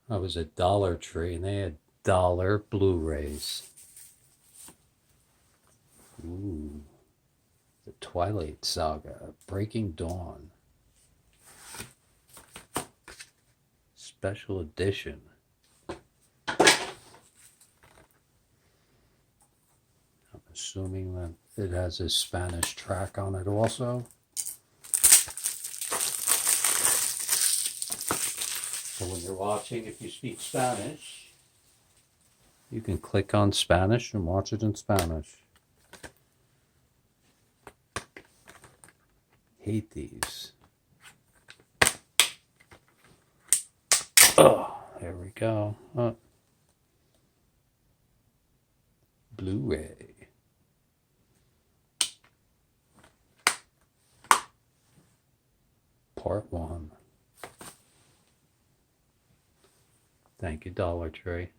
I was at Dollar Tree and they had dollar Blu-rays. Ooh, the Twilight Saga, Breaking Dawn, special edition. I'm assuming that it has a Spanish track on it also. So when you're watching, if you speak Spanish, you can click on Spanish and watch it in Spanish. Hate these. Oh, there we go. Oh. Blu-ray. Part 1. Thank you, Dollar Tree.